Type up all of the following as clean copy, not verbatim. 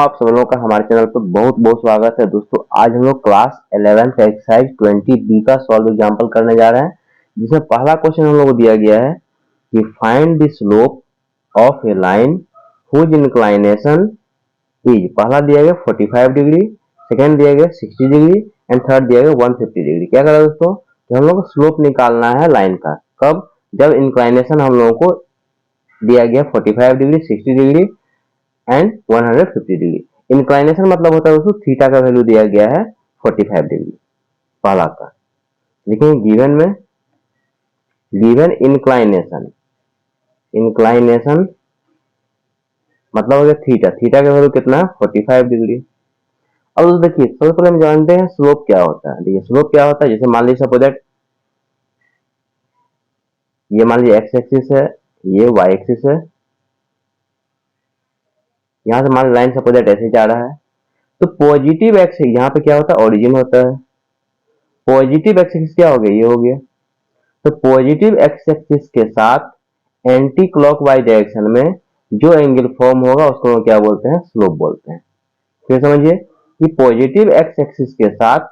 आप सब लोगों का हमारे चैनल पर बहुत बहुत स्वागत है दोस्तों। आज हम लोग क्लास 11 का एक्सरसाइज 20B का सॉल्व एग्जांपल करने जा रहे हैं, जिसमें पहला क्वेश्चन हम लोग को दिया गया है कि find the slope of a line whose inclination is. पहला दिया गया 45 डिग्री, सेकेंड दिया गया 60 डिग्री एंड थर्ड दिया गया 150 डिग्री। क्या करा दोस्तों कि हम लोग को स्लोप निकालना है लाइन का। कब? जब इंक्लाइनेशन हम लोगों को दिया गया 45 degree, 60 degree and 150 degree. Inclination मतलब होता है दोस्तों थीटा का वैल्यू दिया गया है 45 डिग्री पहला का। लेकिन गिवन में गिवन इंक्लाइनेशन मतलब हो गया थीटा। थीटा का वैल्यू कितना है? 45 डिग्री। अब दोस्तों देखिए, सबसे पहले हम जानते हैं स्लोप क्या होता है। देखिए स्लोप क्या होता है, जैसे मान लीजिए सपोज दैट ये मान लीजिए एक्स एक्सिस है, ये वाई एक्सिस है, यहाँ से मान लाइन सपोज दैट ऐसे जा रहा है, तो पॉजिटिव एक्स यहाँ पे क्या होता है? ओरिजिन होता है। पॉजिटिव एक्स एक्सिस क्या हो गया? ये हो गया। तो पॉजिटिव एक्स एक्सिस के साथ एंटी क्लॉकवाइज डायरेक्शन में जो एंगल फॉर्म होगा उसको हम क्या बोलते हैं? स्लोप बोलते हैं। फिर समझिए कि पॉजिटिव एक्स एक्सिस के साथ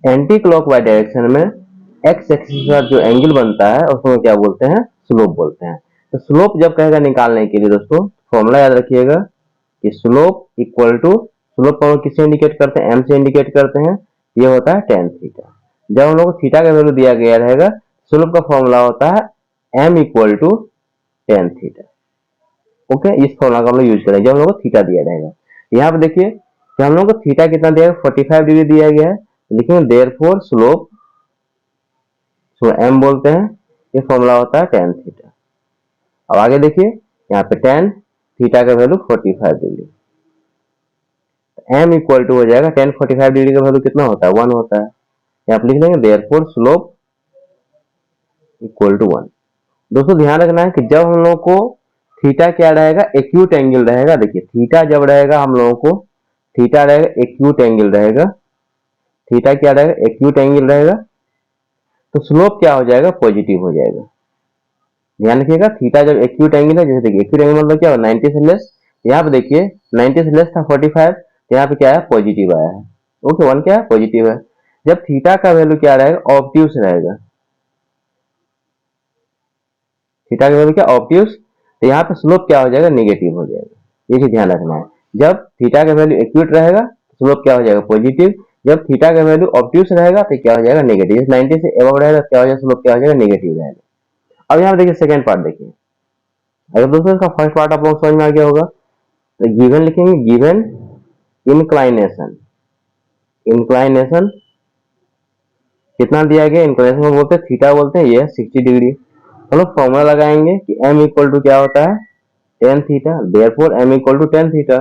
एंटी क्लॉकवाइज डायरेक्शन में एक्स एक्सिस के साथ जो एंगल बनता है उसको हम क्या बोलते हैं? स्लोप बोलते हैं। तो स्लोप जब कहेगा निकालने के लिए दोस्तों, फॉर्मूला याद रखिएगा कि स्लोप इक्वल टू, स्लोप को किससे इंडिकेट करते हैं? एम से इंडिकेट करते हैं। ये होता है टेन थीटा। जब हम लोग को थीटा का वैल्यू दिया गया रहेगा, स्लोप का फॉर्मूला होता है m equal to tan theta. Okay, इस फॉर्मूला का हम लोग यूज करेंगे जब हम लोग को थीटा दिया जाएगा। यहाँ पे देखिए कि हम लोग को थीटा कितना दिया है? 45 डिग्री दिया गया है, लेकिन देयरफॉर स्लोप एम बोलते हैं। ये फॉर्मूला होता है टेन थीटा। अब आगे देखिए, यहाँ पे टेन थीटा का value 45 degree, m equal to हो जाएगा टेन 45 डिग्री का वैल्यू कितना होता है? 1 होता है। यहाँ पे लिख लेंगे देयरफॉर स्लोप इक्वल टू 1। दोस्तों ध्यान रखना है कि जब हम लोग को थीटा क्या रहेगा? एक्यूट एंगल रहेगा। देखिए थीटा जब रहेगा हम लोगों को, थीटा रहेगा एक्यूट एंगल रहेगा। थीटा क्या रहेगा? एक्यूट एंगल रहेगा। तो स्लोप क्या हो जाएगा? पॉजिटिव हो जाएगा। ध्यान रखिएगा, थीटा जब एक्यूट एंगल है, जैसे देखिए एक्यूट एंगल मतलब क्या हो? 90 से लेस। यहाँ पे देखिए 90 से लेस था 45, तो यहाँ पे क्या है? पॉजिटिव आया है। ओके, 1 क्या है? पॉजिटिव है। जब थीटा का वैल्यू क्या रहेगा? ऑब्ट्यूस रहेगा। थीटा का वैल्यू क्या? ऑब्ट्यूस। तो यहाँ पे स्लोप क्या हो जाएगा? नेगेटिव हो जाएगा। ये चीज ध्यान रखना है। जब थीटा का वैल्यू एक्यूट रहेगा तो स्लोप क्या हो जाएगा? पॉजिटिव। जब थीटा का वैल्यू ऑब्ट्यूस रहेगा तो क्या हो जाएगा? नेगेटिव। 90 से एबव रहेगा तो क्या हो जाएगा? स्लोप क्या हो जाएगा? नेगेटिव रहेगा। अब यहाँ पे देखिए सेकंड पार्ट देखिए। अगर दोस्तों इसका फर्स्ट पार्ट आप लोग समझ में आ गया होगा, तो गिवन लिखेंगे, गिवन इंक्लाइनेशन। इंक्लाइनेशन कितना दिया गया? इंक्लाइनेशन को बोलते हैं थीटा बोलते हैं, ये है 60 डिग्री। हम लोग फॉर्मूला लगाएंगे कि m इक्वल टू क्या होता है? Tan theta. Therefore m equal to tan theta.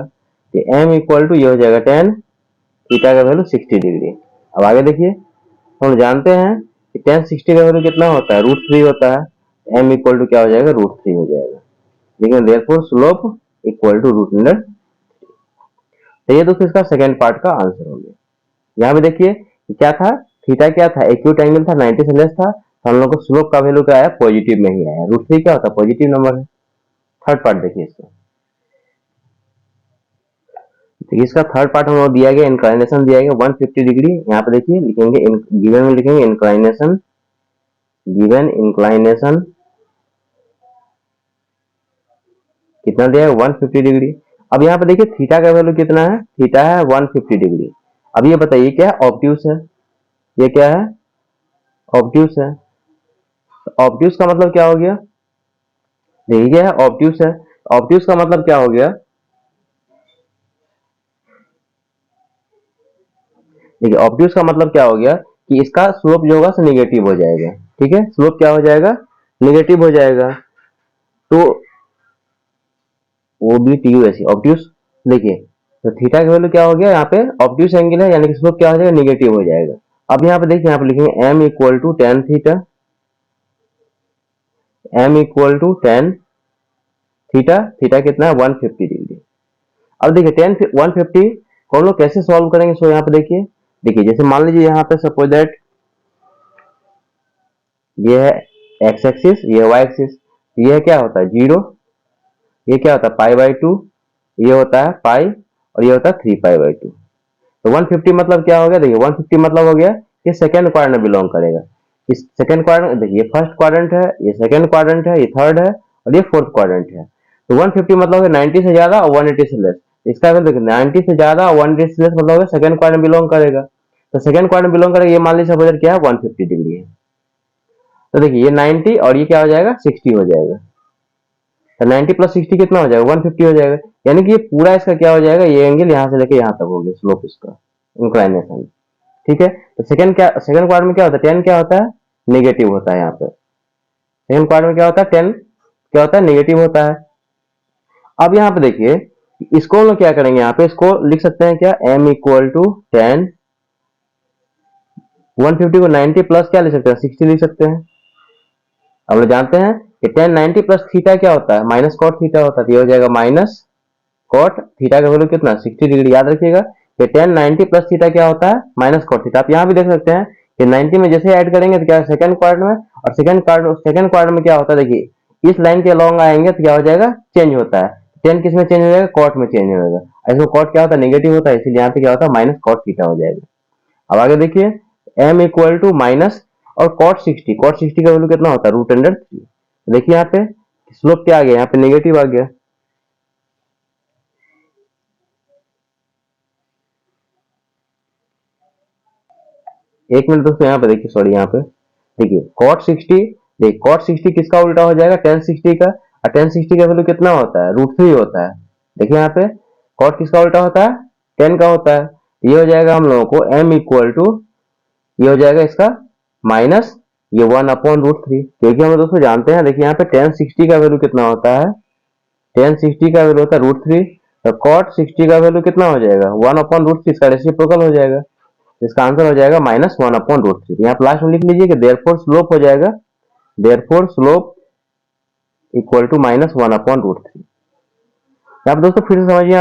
m equal to ये हो जाएगा टेन, थीटा का वैल्यू 60 डिग्री। अब आगे देखिए, हम जानते हैं कि टेन 60 का वैल्यू कितना होता है? √3 होता है। m इक्वल टू क्या हो जाएगा? √3 हो जाएगा। लेकिन देयरफॉर स्लोप इक्वल टू √100। तो ये दोस्तों इसका सेकंड पार्ट का आंसर हो गया। यहाँ पे देखिए क्या था? थीटा क्या था? एक्यूट एंगल था, 90 से लेस था, तो हम लोग को स्लोप का वैल्यू क्या आया? पॉजिटिव में ही आया। √3 क्या होता है? पॉजिटिव नंबर है। थर्ड पार्ट देखिए इसका। तो इसका थर्ड पार्ट हम लोग दिया गया, इंक्लाइनेशन दिया गया 150 डिग्री। यहाँ पे देखिए लिखेंगे गिवन में लिखेंगे इंक्लाइनेशन, गिवन इंक्लाइनेशन कितना दिया है? 150 डिग्री। अब यहाँ पे देखिए थीटा का वैल्यू कितना है? थीटा है 150 डिग्री। अब ये बताइए क्या है? ऑब्ट्यूस है। ये क्या है? ऑब्ट्यूस है। ऑब्ट्यूस का मतलब क्या हो गया? देखिए है ऑब्ट्यूस है। ऑब्ट्यूस का मतलब क्या हो गया? देखिए ऑब्ट्यूस का मतलब क्या हो गया कि इसका स्लोप जो होगा नेगेटिव हो जाएगा। ठीक है, स्लोप क्या हो जाएगा? नेगेटिव हो जाएगा। तो वो बी टी यू ऐसी ऑब्ट्यूस। देखिए तो थीटा का वैल्यू क्या हो गया? यहाँ पे ऑब्ट्यूस एंगल है, यानी कि स्लोप क्या हो जाएगा? नेगेटिव हो जाएगा। अब यहाँ पे देखिए, यहाँ पे लिखेंगे m equal to tan theta, m equal to tan theta. Theta कितना है? 150 डिग्री। अब देखिए टेन 150 को हम लोग कैसे सॉल्व करेंगे? सो यहाँ पे देखिए, जैसे मान लीजिए यहाँ पे सपोज दैट ये है एक्स एक्सिस, ये वाई एक्सिस, ये क्या होता है? 0, ये क्या होता है? पाई बाई 2, ये होता है पाई और ये होता है 3 पाई/2। तो 150 मतलब क्या हो गया, देखिए 150 मतलब हो गया ये सेकंड क्वाड्रेंट में बिलोंग करेगा। इस सेकंड क्वाड्रेंट, देखिए फर्स्ट क्वाड्रेंट है, ये सेकंड क्वाड्रेंट है, ये थर्ड है और ये फोर्थ क्वाड्रेंट है। तो 150 मतलब हो गया 90 से ज्यादा और 180 से लेस। इसका मतलब देखिए 90 से ज्यादा और 180 से लेस मतलब हो गया सेकंड क्वाड्रेंट बिलोंग करेगा। तो सेकंड क्वाड्रेंट बिलोंग करेगा, ये मान लीजिए सपोज क्या है 150 डिग्री है। तो देखिए ये 90 और ये क्या हो जाएगा 60 हो जाएगा। तो 90 प्लस 60 कितना हो जाएगा 150 हो जाएगा। यानी कि ये पूरा इसका क्या हो जाएगा, ये एंगल यहाँ से लेके यहाँ तक हो गया स्लोप इसका, इंक्लाइनेशन। ठीक है। तो सेकंड क्वाड्रेंट में क्या होता है, 10 क्या होता है नेगेटिव होता है। यहाँ पे सेकंड क्वाड्रेंट में क्या होता है 10 क्या होता है नेगेटिव होता है। अब यहाँ पे देखिए इसको हम लोग क्या करेंगे, यहाँ पे इसको लिख सकते हैं क्या, m इक्वल टू 10, 150 को 90 प्लस क्या लिख सकते हैं 60 लिख सकते हैं। अब लोग जानते हैं कि 10 90 प्लस थीटा क्या होता है माइनस कॉट थीटा होता है। तो ये हो जाएगा माइनस कॉट थीटा का वैल्यू कितना 60 डिग्री। याद रखिएगा कि 10 90 प्लस थीटा क्या होता है माइनस कॉट थीटा। आप यहाँ भी देख सकते हैं कि 90 में जैसे ऐड करेंगे तो क्या सेकंड क्वाड्रेंट में, और सेकंड क्वाड्रेंट में क्या होता है, देखिए इस लाइन के अलॉन्ग आएंगे तो क्या हो जाएगा चेंज होता है। 10 किस में चेंज हो जाएगा कॉट में चेंज हो जाएगा। इसमें कॉट क्या होता है नेगेटिव होता है, इसलिए यहाँ पे क्या होता है माइनस कॉट थीटा हो जाएगा। अब आगे देखिए m इक्वल टू माइनस और कॉट 60 का वैल्यू कितना होता है √3। देखिए यहाँ पे स्लोप क्या आ गया, यहाँ पे नेगेटिव आ गया। एक मिनट दोस्तों यहाँ पे देखिए, सॉरी यहाँ पे देखिए cot 60, देखिए cot 60 किसका उल्टा हो जाएगा tan 60 का। और tan 60 का वैल्यू कितना होता है √3 होता है। देखिए यहाँ पे cot किसका उल्टा होता है 10 का होता है। ये हो जाएगा हम लोगों को m इक्वल टू, ये हो जाएगा इसका माइनस ये 1/√3, क्योंकि हम दोस्तों जानते हैं देखिए यहाँ पे tan 60 का वैल्यू कितना होता है, tan 60 का वैल्यू होता है √3। तो cot 60 का वैल्यू कितना हो जाएगा 1/√3, इसका रेसिप्रोकल हो जाएगा। इसका आंसर हो जाएगा -1/√3। यहाँ पे लास्ट में लिख लीजिए कि देयरफॉर स्लोप हो जाएगा, देयरफॉर स्लोप इक्वल टू -1/√3। यहाँ पे दोस्तों फिर से समझिए,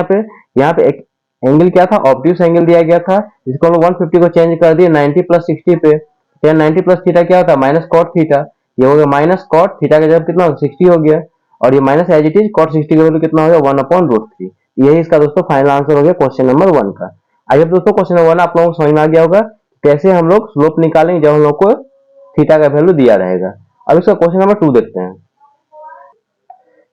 यहाँ पे एक एंगल क्या था ऑब्ट्यूस एंगल दिया गया था, जिसको हम 150 को चेंज कर दिए 90 प्लस 60 पे। तो 90 प्लस थीटा क्या होता है माइनस कॉट थीटा। ये हो गया माइनस कॉट थीटा का जब कितना 60 हो गया, और ये minus as it is cot 60 का वैल्यू कितना हो गया 1/√3। यही इसका दोस्तों फाइनल आंसर हो गया क्वेश्चन नंबर 1 का। आई होप दोस्तों क्वेश्चन नंबर 1 आप लोगों को समझ में आ गया होगा कैसे हम लोग स्लोप निकालेंगे जब हम लोग को थीटा का वैल्यू दिया रहेगा। अब इसका क्वेश्चन नंबर 2 देखते हैं।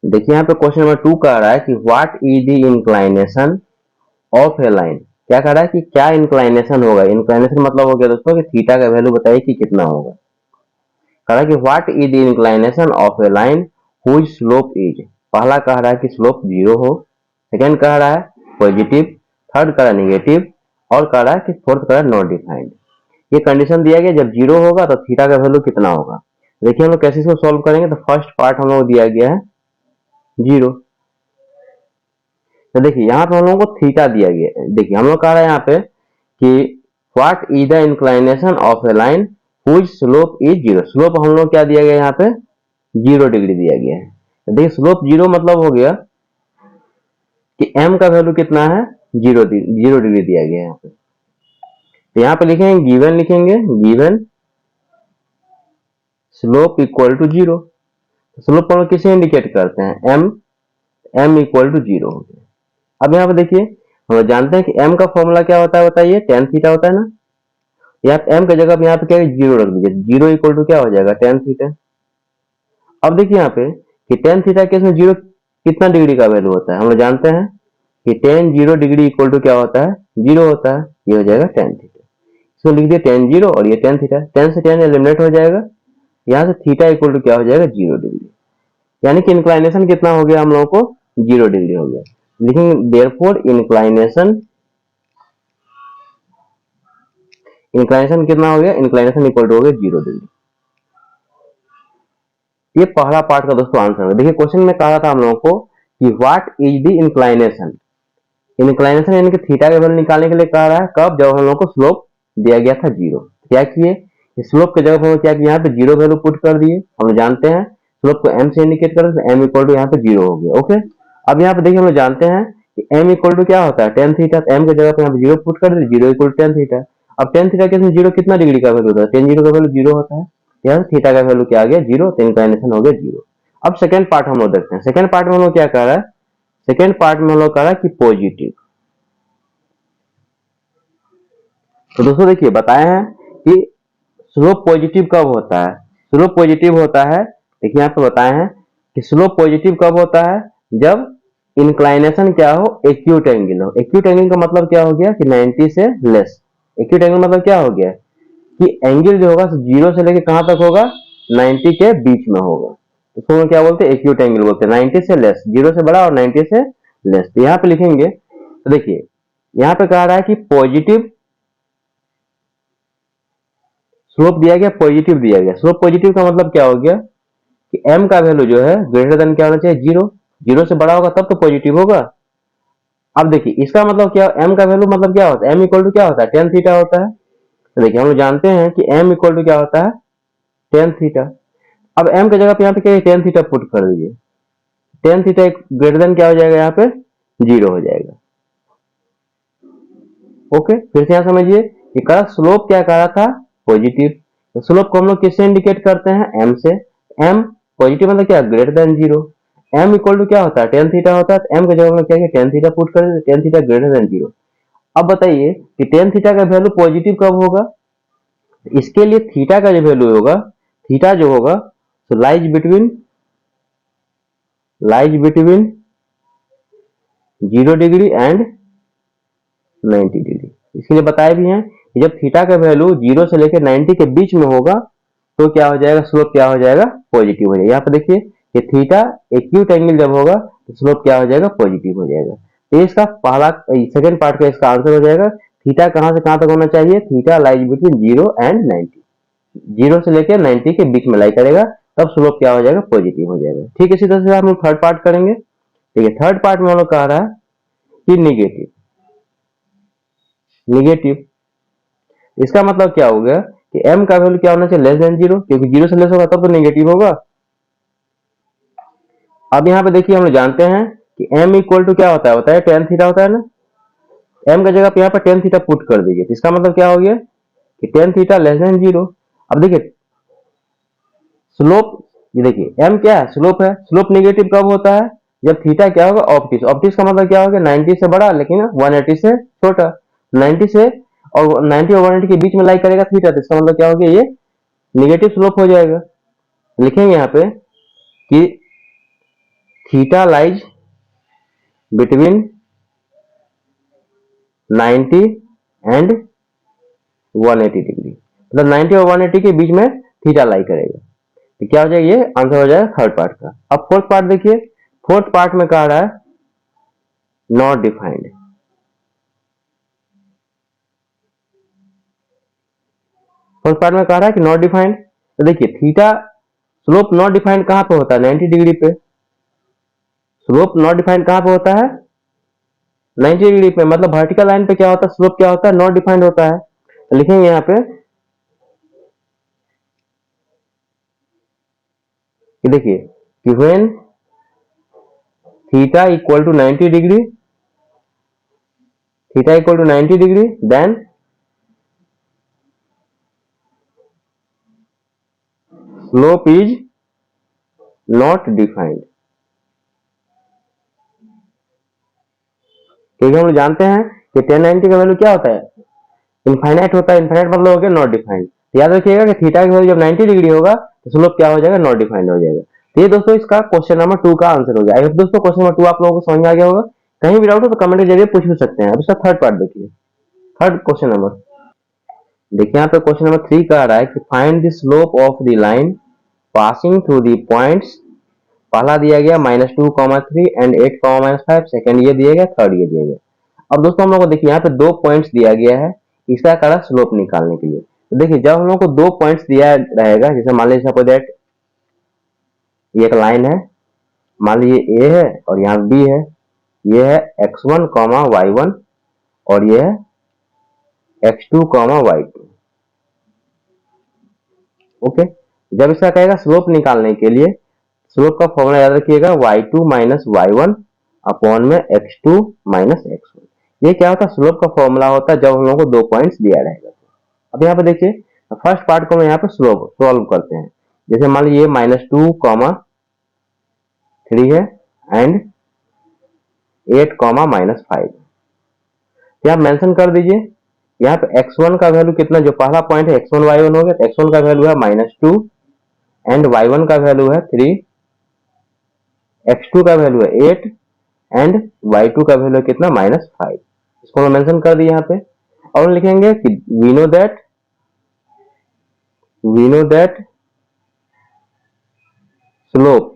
देखिए यहाँ पे क्वेश्चन नंबर 2 कह रहा है कि what is the inclination of a line. क्या कह रहा है कि क्या इंक्लाइनेशन होगा, इंक्लाइनेशन मतलब हो गया दोस्तों कि थीटा का वैल्यू बताइए कि कितना होगा। कह रहा है कि what is the inclination of a line whose slope is. पहला कह रहा है कि स्लोप 0 हो, सेकंड कह रहा है पॉजिटिव, थर्ड कह रहा है नेगेटिव, और कह रहा है कि फोर्थ कह रहा है नॉट डिफाइंड। ये कंडीशन दिया गया जब 0 होगा तो थीटा का वैल्यू कितना होगा। देखिए हम लोग कैसे इसको सॉल्व करेंगे। तो फर्स्ट पार्ट हम लोग दिया गया है 0। तो देखिए यहाँ पे हम लोगों को थीटा दिया गया है। देखिए हम लोग कह रहे हैं यहाँ पे कि what is the inclination of a line whose slope is 0। Slope हम लोग क्या दिया गया यहाँ पे 0 डिग्री दिया गया है। तो देखिए स्लोप 0 मतलब हो गया कि m का वैल्यू कितना है 0 डिग्री दिया गया है यहाँ पे। तो यहाँ पे लिखेंगे given slope equal to 0। Slope हम लोग किसे इंडिकेट करते हैं m इक्वल टू 0 हो गया। अब यहाँ पे देखिए हम लोग जानते हैं कि m का फॉर्मूला क्या होता है बताइए tan थीटा होता है ना। यहाँ पे m की जगह पे यहाँ पे क्या 0 रख दीजिए, 0 इक्वल टू क्या हो जाएगा tan थीटा। अब देखिए यहाँ पे कि tan थीटा केस में 0 कितना डिग्री का वैल्यू होता है, हम लोग जानते हैं कि tan 0 डिग्री इक्वल टू क्या होता है 0 होता है। ये हो जाएगा tan थीटा। इसको लिख दिए tan 0 और ये tan थीटा, tan से tan एलिमिनेट हो जाएगा। यहाँ से थीटा इक्वल टू क्या हो जाएगा 0 डिग्री। यानी कि इंक्लाइनेशन कितना हो गया हम लोगों को 0 डिग्री हो गया। लेकिन देयरफॉर इंक्लाइनेशन कितना हो गया, इंक्लाइनेशन इक्वल टू हो गया 0 डिग्री। ये पहला पार्ट का दोस्तों आंसर है। देखिए क्वेश्चन में कहा था हम लोगों को कि what is the inclination. Inclination यानी कि थीटा का वैल्यू निकालने के लिए कह रहा है कब, जब हम लोगों को स्लोप दिया गया था 0। क्या किए स्लोप की जगह पर क्या किया यहाँ पे 0 वैल्यू पुट कर दिए। हम जानते हैं स्लोप को m से इंडिकेट करें तो m इक्वल टू यहाँ पे 0 हो गया। ओके अब यहाँ पे देखिए हम लोग जानते हैं कि m इक्वल टू क्या होता है tan थीटा। m की जगह पे यहाँ पे 0 पुट कर दिए, 0 इक्वल टू tan थीटा। अब tan थीटा के 0 कितना डिग्री का वैल्यू होता है, tan 0 का वैल्यू 0 होता है। यहाँ थीटा का वैल्यू क्या आ गया 0, तो इंक्लाइनेशन हो गया 0। अब सेकंड पार्ट हम लोग देखते हैं। सेकंड पार्ट में हम लोग क्या कर रहा है, सेकेंड पार्ट में हम लोग कह रहा है कि पॉजिटिव। तो दोस्तों देखिए बताए हैं कि स्लोप पॉजिटिव कब होता है। स्लोप पॉजिटिव होता है, देखिए यहाँ पे बताए हैं कि स्लोप पॉजिटिव कब होता है, जब इंक्लाइनेशन क्या हो, एक्यूट एंगल हो। एक्यूट एंगल का मतलब क्या हो गया कि 90 से लेस। एक्यूट एंगल मतलब क्या हो गया कि एंगल जो होगा 0 से लेके कहां तक होगा, 90 के बीच में होगा। इसको क्या बोलते हैं, एक्यूट एंगल बोलते हैं। 90 से लेस, 0 से बड़ा और 90 से लेस। तो यहाँ पे लिखेंगे, तो देखिए यहाँ पे कह रहा है कि पॉजिटिव स्लोप दिया गया, पॉजिटिव दिया गया। स्लोप पॉजिटिव का मतलब क्या हो गया कि m का वैल्यू जो है ग्रेटर देन क्या होना चाहिए, 0। 0 से बड़ा होगा तब तो पॉजिटिव होगा। अब देखिए इसका मतलब क्या, m का वैल्यू मतलब क्या होता है, m इक्वल टू क्या होता है, टेन थीटा होता है। तो देखिए हम लोग जानते हैं कि m इक्वल टू क्या होता है, टेन थीटा। अब m की जगह पे यहाँ पे क्या, टेन थीटा पुट कर दीजिए। टेन थीटा ग्रेटर देन क्या हो जाएगा, यहाँ पे 0 हो जाएगा। ओके, फिर से यहाँ समझिए कि करा स्लोप क्या कह रहा था, पॉजिटिव। तो स्लोप को हम लोग किससे इंडिकेट करते हैं, m से। m पॉजिटिव मतलब क्या, greater than 0। m equal to क्या होता है, टेन थीटा होता है। तो m की जगह हम लोग क्या किया, टेन थीटा पुट कर देते, टेन थीटा ग्रेटर देन 0। अब बताइए कि टेन थीटा का वैल्यू पॉजिटिव कब होगा। इसके लिए थीटा का जो वैल्यू होगा, थीटा जो होगा तो lies between 0 degree and 90 degree. इसके लिए बताए भी हैं कि जब थीटा का वैल्यू 0 से लेकर 90 के बीच में होगा तो क्या हो जाएगा, स्लोप क्या हो जाएगा, पॉजिटिव हो जाएगा। यहाँ पे देखिए कि थीटा एक्यूट एंगल जब होगा तो स्लोप क्या हो जाएगा, पॉजिटिव हो जाएगा। तो इसका पहला सेकंड पार्ट का इसका आंसर हो जाएगा, थीटा कहां से कहां तक होना चाहिए, थीटा लाइज बिटवीन 0 एंड 90। 0 से लेकर 90 के बीच में लाई करेगा तब स्लोप क्या हो जाएगा, पॉजिटिव हो जाएगा। ठीक है, इसी तरह से हम लोग थर्ड पार्ट करेंगे। ठीक है, थर्ड पार्ट में हम लोग कह रहा है कि निगेटिव। निगेटिव इसका मतलब क्या हो गया कि m का वैल्यू क्या होना चाहिए, लेस देन 0, क्योंकि 0 से लेस होगा तब तो निगेटिव होगा। अब यहाँ पे देखिए हम लोग जानते हैं कि m इक्वल टू क्या होता है, बताया टेन थीटा होता है ना। m का जगह पे यहाँ पे टेन थीटा पुट कर दीजिए। तो इसका मतलब क्या हो गया कि टेन थीटा लेस देन 0। अब देखिए स्लोप, ये देखिए m क्या है, स्लोप है। स्लोप नेगेटिव कब होता है, जब थीटा क्या होगा, ऑप्टिक्स। ऑप्टिक्स का मतलब क्या होगा, 90 से बड़ा लेकिन 180 से छोटा। 90 से और 90 और 180 के बीच में लाई करेगा थीटा, तो इसका मतलब क्या हो गया, ये नेगेटिव स्लोप हो जाएगा। लिखेंगे यहाँ पे कि theta lies between 90 and 180 degree, मतलब 90 और 180 के बीच में थीटा लाई करेगा। तो क्या हो जाएगा, ये आंसर हो जाएगा थर्ड पार्ट का। अब फोर्थ पार्ट देखिए, फोर्थ पार्ट में कह रहा है नॉट डिफाइंड। फोर्थ पार्ट में कह रहा है कि नॉट डिफाइंड। तो देखिए थीटा स्लोप नॉट डिफाइंड कहां पे होता है, 90 डिग्री पे। स्लोप नॉट डिफाइंड कहां पे होता है, 90 डिग्री पे। मतलब वर्टिकल लाइन पे क्या होता है, स्लोप क्या होता है, नॉट डिफाइंड होता है। तो लिखेंगे यहाँ पे कि देखिए कि when theta equal to 90 degree, theta equal to 90 degree, then slope is not defined. क्योंकि हम लोग जानते हैं कि 1090 का वैल्यू क्या होता है, इनफाइनाइट होता है। इनफाइनाइट मतलब हो गया नॉट डिफाइंड। याद रखिएगा कि थीटा की वैल्यू जब 90 डिग्री होगा तो स्लोप क्या हो जाएगा, नॉट डिफाइंड हो जाएगा। तो ये दोस्तों इसका क्वेश्चन नंबर 2 का आंसर हो गया। आई होप दोस्तों क्वेश्चन नंबर 2 आप लोगों को समझ में आ गया होगा। कहीं भी डाउट हो तो कमेंट के जरिए पूछ भी सकते हैं। अब इसका थर्ड पार्ट देखिए, थर्ड क्वेश्चन नंबर देखिए, यहाँ पे क्वेश्चन नंबर 3 कह रहा है कि find the slope of the line passing through the points. पहला दिया गया -2, 3 एंड 8, -5। सेकंड ये दिया गया, थर्ड ये दिया गया। अब दोस्तों हम लोग को देखिए यहाँ पे दो पॉइंट्स दिया गया है, इसका करा स्लोप निकालने के लिए। तो देखिए जब हम लोग को दो पॉइंट्स दिया रहेगा, जैसे मान लीजिए सपोज दैट ये एक लाइन है, मान लीजिए ए है और यहाँ बी है। ये है x1, y1 और ये है x2, y2। ओके, जब इसका कहेगा स्लोप निकालने के लिए, स्लोप का फॉर्मूला याद रखिएगा, y2 माइनस y1 अपॉन में x2 माइनस x1। ये क्या होता है, स्लोप का फॉर्मूला होता है जब हम लोगों को दो पॉइंट्स दिया रहेगा। अब यहाँ पे देखिए फर्स्ट पार्ट को हम यहाँ पे स्लोप सॉल्व करते हैं। जैसे मान लीजिए -2, 3 है एंड 8 कॉमा -5। यहाँ मेंशन कर दीजिए, यहाँ पे x1 का वैल्यू कितना, जो पहला पॉइंट है x1 y1 हो गया, तो x1 का वैल्यू है -2 एंड y1 का वैल्यू है 3, x2 का वैल्यू है 8 एंड y2 का वैल्यू कितना -5। इसको हम मेंशन कर दिए यहाँ पे। और लिखेंगे कि वी नो दैट स्लोप,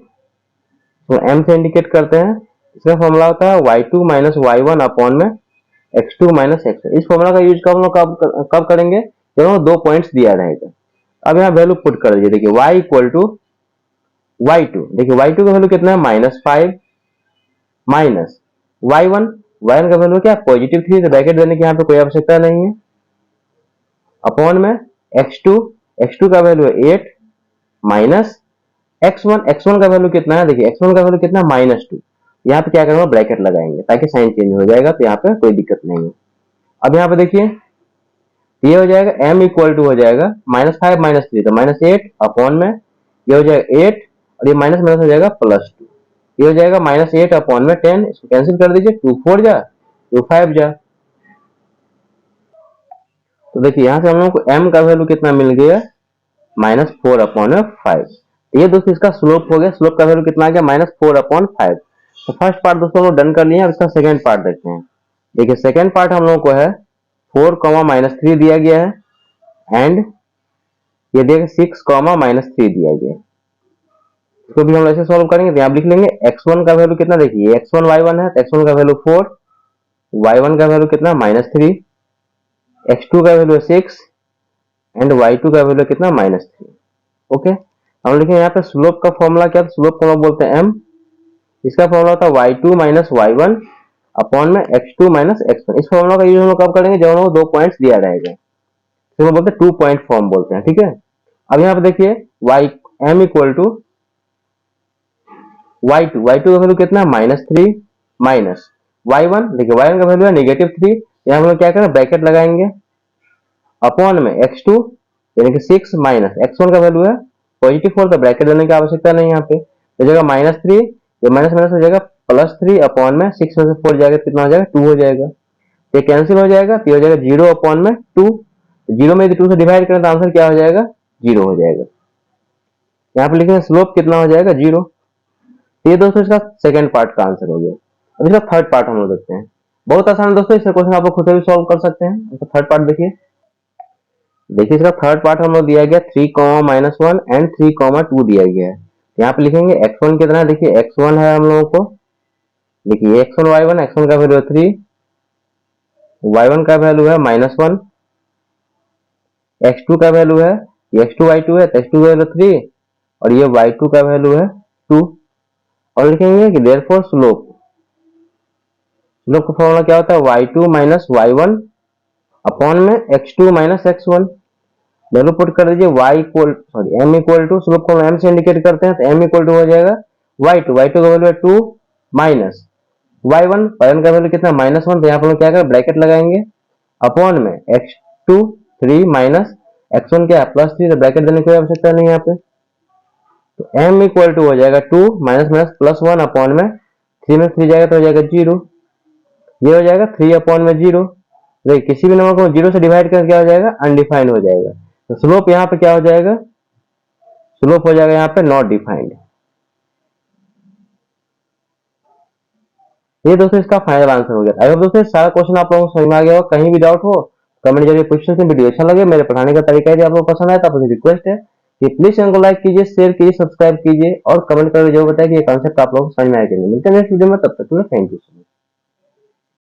तो m से इंडिकेट करते हैं। इसका फॉर्मूला होता है y2 माइनस y1 अपॉन में x2 माइनस x1। इस फॉर्मूला का यूज कब करेंगे, जब दो पॉइंट्स दिया रहेगा। अब यहाँ वैल्यू पुट कर दीजिए, देखिए y इक्वल टू y2, देखिए y2 का वैल्यू कितना है -5 माइनस y1 का वैल्यू क्या है +3, तो ब्रैकेट देने की यहाँ पे कोई आवश्यकता नहीं है, अपॉन में x2 का वैल्यू है 8 माइनस x1 का वैल्यू कितना है, देखिए x1 का वैल्यू कितना है -2। यहाँ पे क्या करेंगे, ब्रैकेट लगाएंगे ताकि साइन चेंज हो जाएगा, तो यहाँ पे कोई दिक्कत नहीं है। अब यहाँ पे देखिए ये हो जाएगा m इक्वल टू हो जाएगा -5 -3, तो -8 अपॉन में ये हो जाएगा 8 और ये माइनस माइनस हो जाएगा +2, ये हो जाएगा -8 अपॉन में 10, इसको कैंसिल कर दीजिए, 2 4 जा 2 5 जा। तो देखिए यहाँ से हम लोग को m का वैल्यू कितना मिल गया, -4 अपॉन 5। ये दोस्तों इसका स्लोप हो गया, स्लोप का वैल्यू कितना आ गया -4 अपॉन 5। तो फर्स्ट पार्ट दोस्तों लोग डन कर लिए हैं। अब इसका सेकंड पार्ट देखते हैं। देखिए सेकंड पार्ट हम लोग को है 4 -3 दिया गया है एंड ये देखिए 6 -3 दिया गया है। इसको भी हम ऐसे सॉल्व करेंगे, तो यहाँ लिख लेंगे x1 का वैल्यू कितना, देखिए x1 y1 है, तो x1 का वैल्यू 4, y1 का वैल्यू कितना -3, x2 का वैल्यू 6 एंड y2 का वैल्यू कितना -3। ओके, हम लिखेंगे यहाँ पे स्लोप का फॉर्मूला क्या, स्लोप को हम बोलते हैं m, इसका फॉर्मूला होता है y2 माइनस y1 अपॉन में x2 माइनस x1। इस फॉर्मूला का यूज हम लोग कब करेंगे, जब हम लोग दो पॉइंट्स दिया रहेगा, तो हम बोलते हैं 2 पॉइंट फॉर्म बोलते हैं। ठीक है, अब यहाँ पे देखिए m इक्वल टू y2 का वैल्यू कितना है -3 माइनस y1, देखिए y1 का वैल्यू है -3, यहाँ हम लोग क्या करें, ब्रैकेट लगाएंगे, अपॉन में x2 यानी कि 6 माइनस x1 का वैल्यू है +4, तो ब्रैकेट देने की आवश्यकता नहीं यहाँ पे, हो जाएगा -3, ये माइनस माइनस हो जाएगा +3 अपॉन में 6 में से 4 जाएगा कितना हो जाएगा 2 हो जाएगा, ये कैंसिल हो जाएगा, तो हो जाएगा 0 अपॉन में 2, 0 में यदि 2 से डिवाइड करें तो आंसर क्या हो जाएगा 0 हो जाएगा। यहाँ पे लिखेंगे स्लोप कितना हो जाएगा 0। ये दोस्तों इसका सेकंड पार्ट का आंसर हो गया। अब इसका थर्ड पार्ट हम लोग देखते हैं। बहुत आसान है दोस्तों, इसका क्वेश्चन आप लोग खुद से भी सॉल्व कर सकते हैं। इसका थर्ड पार्ट देखिए इसका थर्ड पार्ट हम लोग दिया गया 3, -1 एंड 3, 2 दिया गया है। यहाँ पे लिखेंगे x1 कितना है, देखिए x1 है हम लोगों को, देखिए x1 y1, x1 का वैल्यू है 3, y1 का वैल्यू है -1, x2 का वैल्यू है, ये x2 y2 है, तो x2 का वैल्यू 3 और ये y2 का वैल्यू है 2। और लिखेंगे कि देयरफॉर स्लोप का फॉर्मूला क्या होता है, y2 माइनस y1 अपॉन में x2 minus x1। Value put कर दीजिए m इक्वल टू, स्लोप को m से इंडिकेट करते हैं, तो m इक्वल टू हो जाएगा y2 का वैल्यू है 2 माइनस y1 का वैल्यू कितना -1, तो यहाँ पर क्या करें ब्रैकेट लगाएंगे, अपॉन में x2 3 माइनस x1 क्या है +3, तो ब्रैकेट देने की कोई आवश्यकता नहीं है यहाँ पे, तो m इक्वल टू हो जाएगा 2 माइनस +1 अपॉन में 3 में 3 जाएगा तो हो जाएगा 0, ये हो जाएगा 3 अपॉन में 0। देखिए किसी भी नंबर को 0 से डिवाइड करके क्या हो जाएगा अनडिफाइंड हो जाएगा, तो स्लोप यहाँ पे क्या हो जाएगा, स्लोप हो जाएगा यहाँ पे नॉट डिफाइंड। ये दोस्तों इसका फाइनल आंसर हो गया। आई होप दोस्तों सारा क्वेश्चन आप लोगों को समझ में आ गया हो। कहीं भी डाउट हो कमेंट जरिए पूछ सकते हैं। वीडियो अच्छा लगे, मेरे पढ़ाने का तरीका यदि आप लोग पसंद आए तो आपसे रिक्वेस्ट है कि प्लीज चैनल को लाइक कीजिए, शेयर कीजिए, सब्सक्राइब कीजिए और कमेंट करके जरूर बताइए कि ये कॉन्सेप्ट आप लोगों को समझ में आया कि नहीं। मिलते हैं नेक्स्ट वीडियो में, तब तक के लिए थैंक यू।